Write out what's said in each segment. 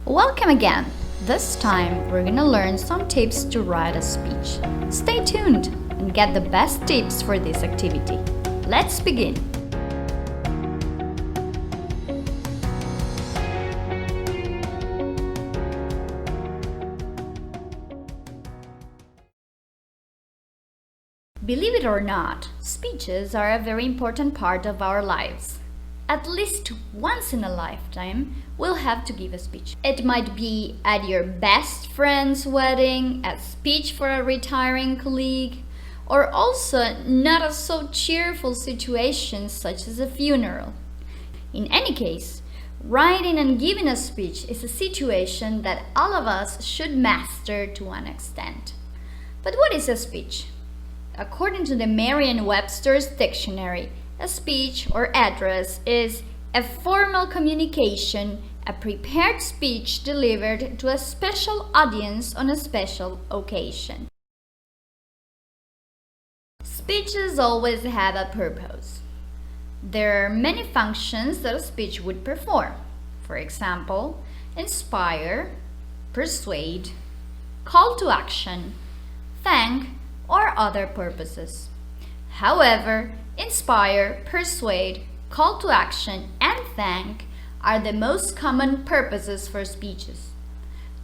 Welcome again! This time we're gonna learn some tips to write a speech. Stay tuned and get the best tips for this activity. Let's begin! Believe it or not, speeches are a very important part of our lives. At least once in a lifetime, we'll have to give a speech. It might be at your best friend's wedding, a speech for a retiring colleague, or also not a so cheerful situation such as a funeral. In any case, writing and giving a speech is a situation that all of us should master to one extent. But what is a speech? According to the Merriam-Webster's dictionary, a speech or address is a formal communication, a prepared speech delivered to a special audience on a special occasion. Speeches always have a purpose. There are many functions that a speech would perform. For example, inspire, persuade, call to action, thank, or other purposes. However, inspire, persuade, call to action, and thank are the most common purposes for speeches.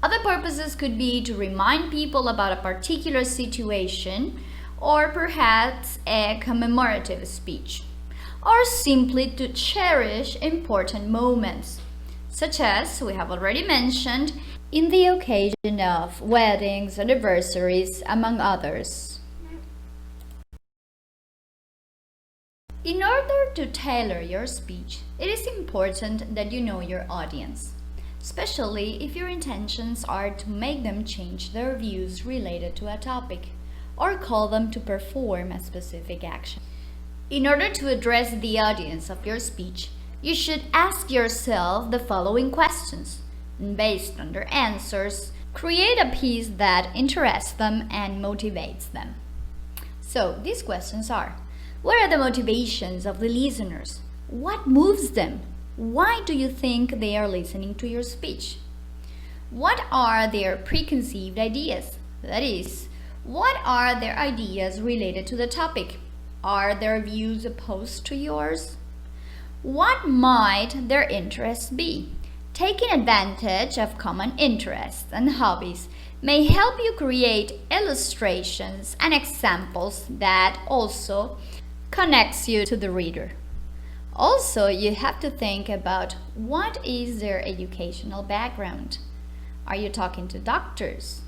Other purposes could be to remind people about a particular situation, or perhaps a commemorative speech, or simply to cherish important moments, such as we have already mentioned in the occasion of weddings, anniversaries, among others. In order to tailor your speech, it is important that you know your audience, especially if your intentions are to make them change their views related to a topic or call them to perform a specific action. In order to address the audience of your speech, you should ask yourself the following questions, and based on their answers, create a piece that interests them and motivates them. So, these questions are: what are the motivations of the listeners? What moves them? Why do you think they are listening to your speech? What are their preconceived ideas? That is, what are their ideas related to the topic? Are their views opposed to yours? What might their interests be? Taking advantage of common interests and hobbies may help you create illustrations and examples that also connects you to the reader. Also, you have to think about what is their educational background. Are you talking to doctors?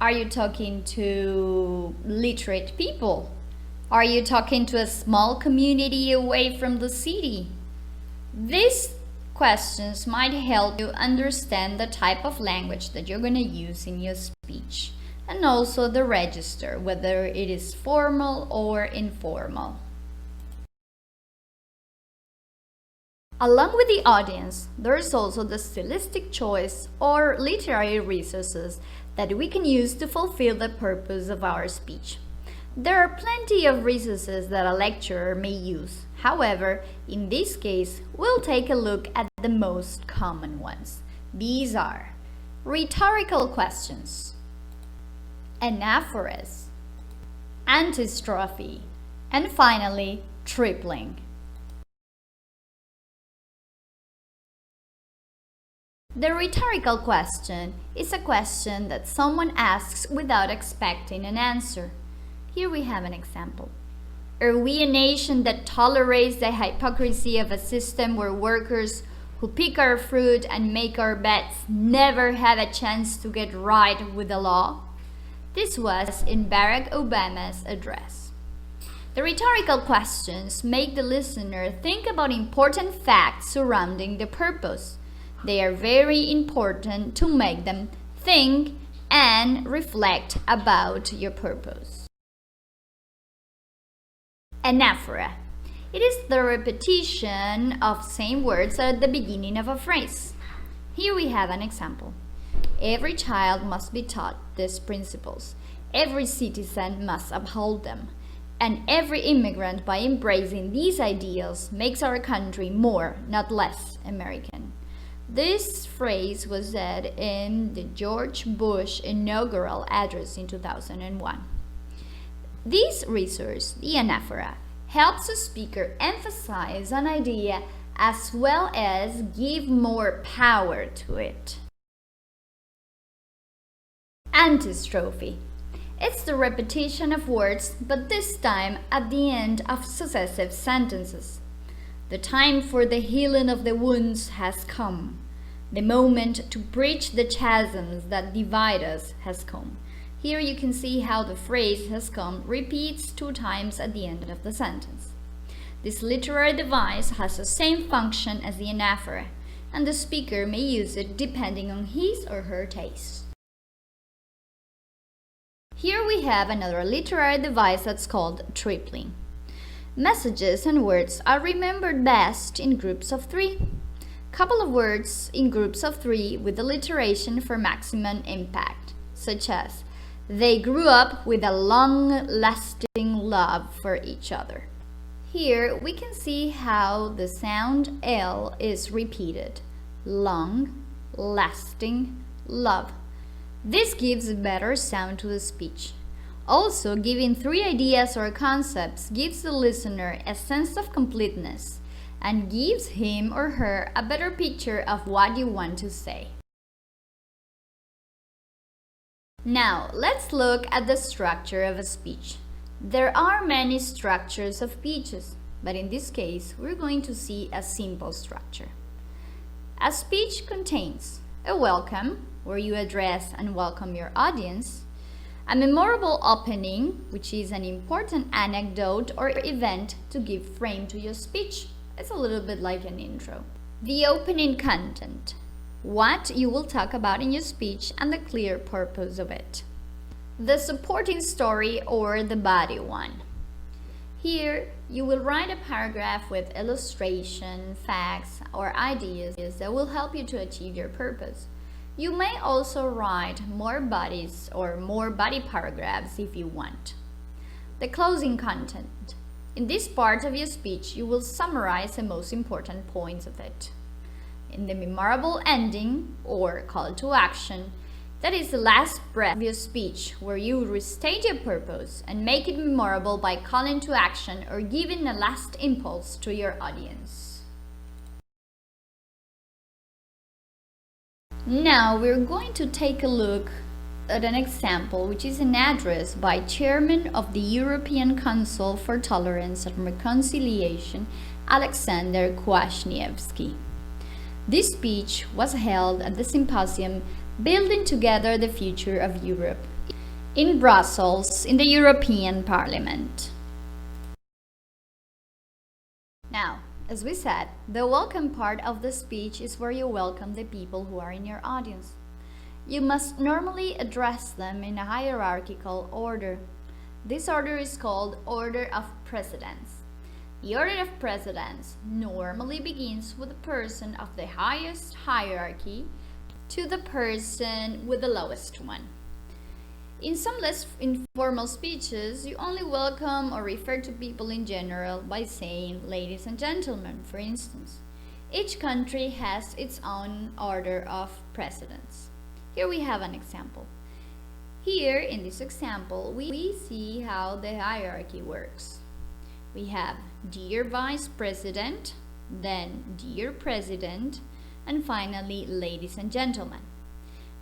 Are you talking to literate people? Are you talking to a small community away from the city? These questions might help you understand the type of language that you're going to use in your speech, and also the register, whether it is formal or informal. Along with the audience, there is also the stylistic choice or literary resources that we can use to fulfill the purpose of our speech. There are plenty of resources that a lecturer may use. However, in this case, we'll take a look at the most common ones. These are rhetorical questions, anaphoras, antistrophe, and finally, tripling. The rhetorical question is a question that someone asks without expecting an answer. Here we have an example. Are we a nation that tolerates the hypocrisy of a system where workers who pick our fruit and make our beds never have a chance to get right with the law? This was in Barack Obama's address. The rhetorical questions make the listener think about important facts surrounding the purpose. They are very important to make them think and reflect about your purpose. Anaphora. It is the repetition of same words at the beginning of a phrase. Here we have an example. Every child must be taught these principles. Every citizen must uphold them. And every immigrant, by embracing these ideals, makes our country more, not less, American. This phrase was said in the George Bush inaugural address in 2001. This resource, the anaphora, helps the speaker emphasize an idea as well as give more power to it. Antistrophe. It's the repetition of words, but this time at the end of successive sentences. The time for the healing of the wounds has come. The moment to bridge the chasms that divide us has come. Here you can see how the phrase has come repeats 2 times at the end of the sentence. This literary device has the same function as the anaphora, and the speaker may use it depending on his or her taste. Here we have another literary device that's called tripling. Messages and words are remembered best in groups of 3. Couple of words in groups of 3 with alliteration for maximum impact, such as they grew up with a long-lasting love for each other. Here we can see how the sound L is repeated. Long, lasting, love. This gives a better sound to the speech. Also, giving 3 ideas or concepts gives the listener a sense of completeness and gives him or her a better picture of what you want to say. Now, let's look at the structure of a speech. There are many structures of speeches, but in this case, we're going to see a simple structure. A speech contains a welcome, where you address and welcome your audience, a memorable opening, which is an important anecdote or event to give frame to your speech. It's a little bit like an intro. The opening content, what you will talk about in your speech and the clear purpose of it. The supporting story or the body one. Here, you will write a paragraph with illustration, facts, or ideas that will help you to achieve your purpose. You may also write more bodies or more body paragraphs if you want. The closing content. In this part of your speech, you will summarize the most important points of it. In the memorable ending or call to action, that is the last breath of your speech where you restate your purpose and make it memorable by calling to action or giving a last impulse to your audience. Now we're going to take a look at an example, which is an address by Chairman of the European Council for Tolerance and Reconciliation, Alexander Kwasniewski. This speech was held at the symposium Building Together the Future of Europe in Brussels in the European Parliament. Now, as we said, the welcome part of the speech is where you welcome the people who are in your audience. You must normally address them in a hierarchical order. This order is called order of precedence. The order of precedence normally begins with the person of the highest hierarchy to the person with the lowest one. In some less informal speeches, you only welcome or refer to people in general by saying ladies and gentlemen, for instance. Each country has its own order of precedence. Here we have an example. Here in this example, we see how the hierarchy works. We have Dear Vice President, then Dear President, and finally Ladies and Gentlemen.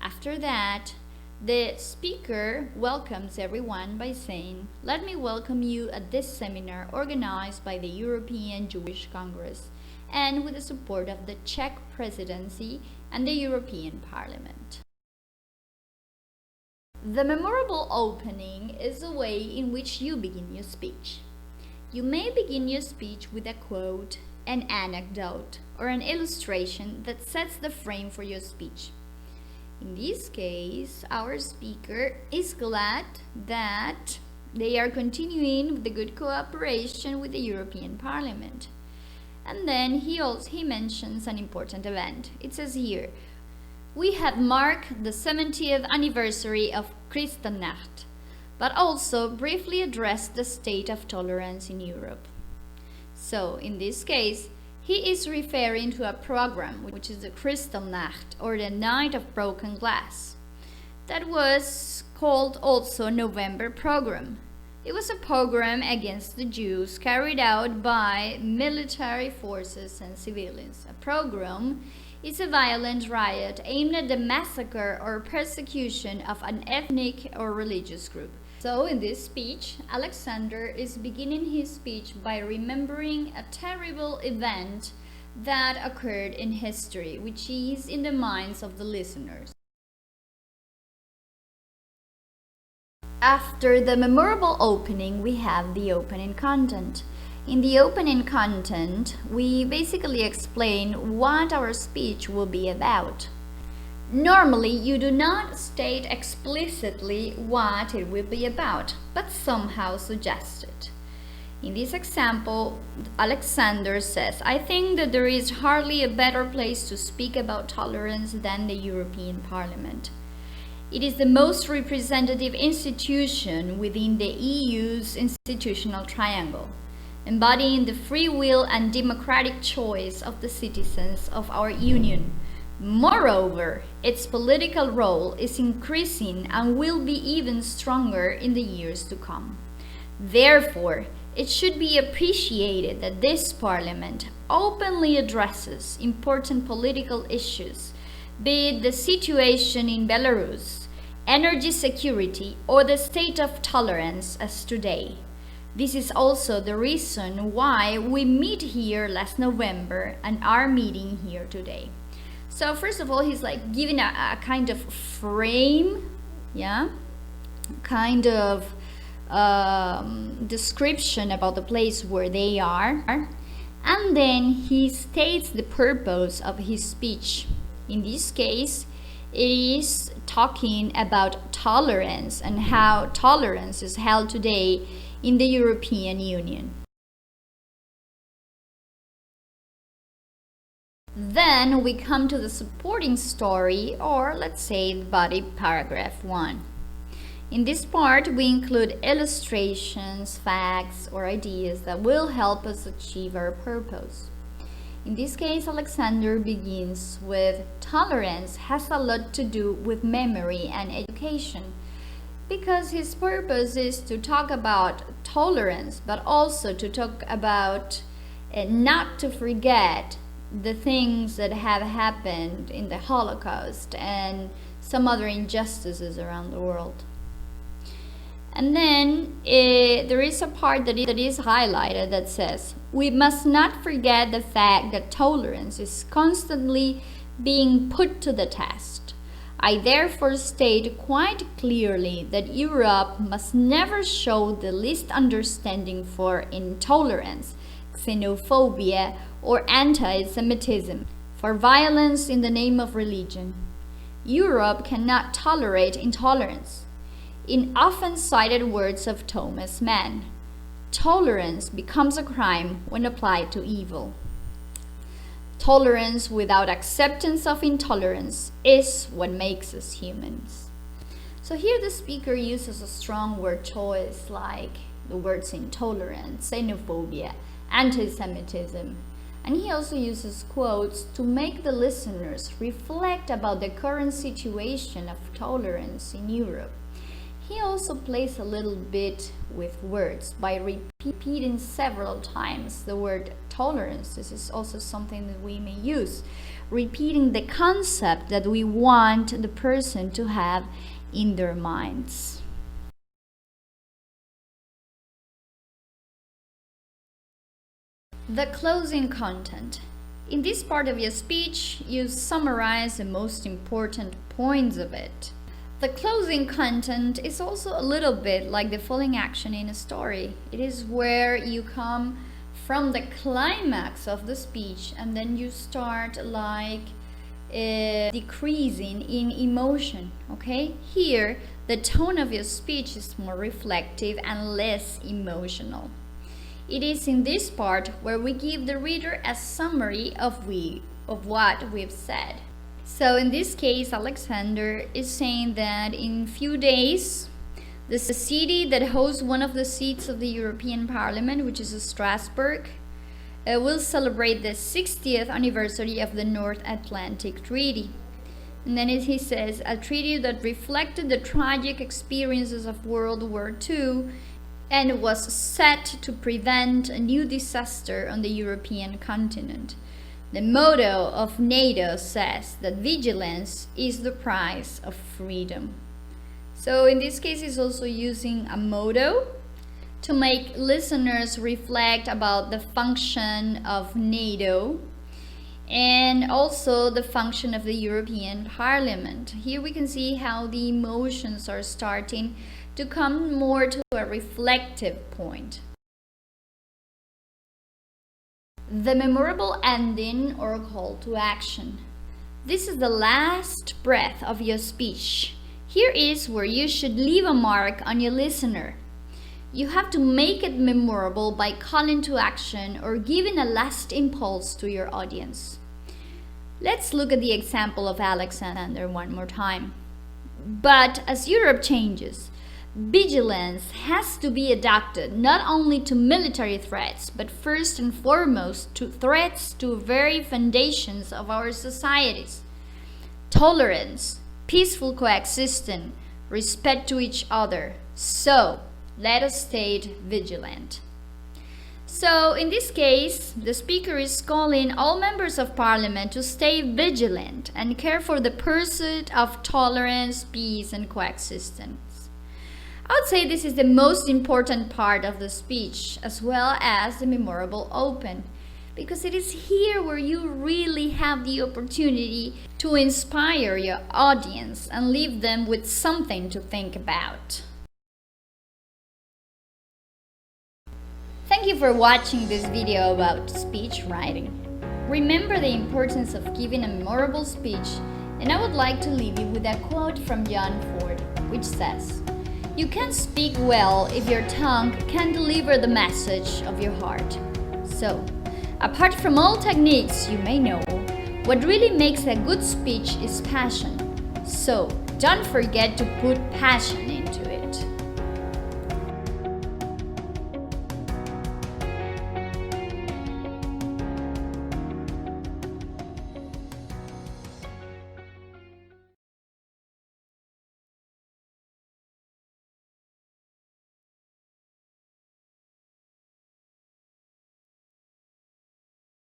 After that, the speaker welcomes everyone by saying, "Let me welcome you at this seminar organized by the European Jewish Congress and with the support of the Czech Presidency and the European Parliament." The memorable opening is the way in which you begin your speech. You may begin your speech with a quote, an anecdote, or an illustration that sets the frame for your speech. In this case, our speaker is glad that they are continuing with the good cooperation with the European Parliament. And then he mentions an important event. It says here, "We have marked the 70th anniversary of Kristallnacht, but also briefly addressed the state of tolerance in Europe." So, in this case, He is referring to a program, which is the Kristallnacht, or the Night of Broken Glass. That was called also November Program. It was a program against the Jews carried out by military forces and civilians. A pogrom is a violent riot aimed at the massacre or persecution of an ethnic or religious group. So in this speech, Alexander is beginning his speech by remembering a terrible event that occurred in history, which is in the minds of the listeners. After the memorable opening, we have the opening content. In the opening content, we basically explain what our speech will be about. Normally, you do not state explicitly what it will be about, but somehow suggest it. In this example, Alexander says, "I think that there is hardly a better place to speak about tolerance than the European Parliament. It is the most representative institution within the EU's institutional triangle, embodying the free will and democratic choice of the citizens of our Union. Moreover, its political role is increasing and will be even stronger in the years to come. Therefore, it should be appreciated that this Parliament openly addresses important political issues, be it the situation in Belarus, energy security, or the state of tolerance as today. This is also the reason why we meet here last November and are meeting here today." So first of all, he's like giving a kind of frame, kind of description about the place where they are, and then he states the purpose of his speech. In this case, it is talking about tolerance and how tolerance is held today in the European Union. Then we come to the supporting story, or let's say the body paragraph 1. In this part, we include illustrations, facts, or ideas that will help us achieve our purpose. In this case, Alexander begins with tolerance has a lot to do with memory and education, because his purpose is to talk about tolerance, but also to talk about not to forget the things that have happened in the Holocaust and some other injustices around the world. And then there is a part that is highlighted that says, "We must not forget the fact that tolerance is constantly being put to the test. I therefore state quite clearly that Europe must never show the least understanding for intolerance, xenophobia, or anti-Semitism, for violence in the name of religion. Europe cannot tolerate intolerance. In often cited words of Thomas Mann, tolerance becomes a crime when applied to evil. Tolerance without acceptance of intolerance is what makes us humans." So here the speaker uses a strong word choice like the words intolerance, xenophobia, anti-Semitism. And he also uses quotes to make the listeners reflect about the current situation of tolerance in Europe. He also plays a little bit with words by repeating several times the word tolerance. This is also something that we may use, repeating the concept that we want the person to have in their minds. The closing content. In this part of your speech, you summarize the most important points of it. The closing content is also a little bit like the falling action in a story. It is where you come from the climax of the speech and then you start like decreasing in emotion, okay? Here, the tone of your speech is more reflective and less emotional. It is in this part where we give the reader a summary of what we've said. So in this case, Alexander is saying that in few days, the city that hosts one of the seats of the European Parliament, which is Strasbourg, will celebrate the 60th anniversary of the North Atlantic Treaty. And then he says, a treaty that reflected the tragic experiences of World War II and was set to prevent a new disaster on the European continent. The motto of NATO says that vigilance is the price of freedom. So in this case, he's also using a motto to make listeners reflect about the function of NATO and also the function of the European Parliament. Here we can see how the emotions are starting to come more to a reflective point. The memorable ending or call to action. This is the last breath of your speech. Here is where you should leave a mark on your listener. You have to make it memorable by calling to action or giving a last impulse to your audience. Let's look at the example of Alexander one more time. But as Europe changes, vigilance has to be adapted not only to military threats, but first and foremost to threats to very foundations of our societies. Tolerance, peaceful coexistence, respect to each other. So, let us stay vigilant. So, in this case, the speaker is calling all members of parliament to stay vigilant and care for the pursuit of tolerance, peace, and coexistence. I would say this is the most important part of the speech, as well as the memorable open, because it is here where you really have the opportunity to inspire your audience and leave them with something to think about. Thank you for watching this video about speech writing. Remember the importance of giving a memorable speech, and I would like to leave you with a quote from John Ford, which says, "You can speak well if your tongue can deliver the message of your heart." So, apart from all techniques you may know, what really makes a good speech is passion. So, don't forget to put passion into it.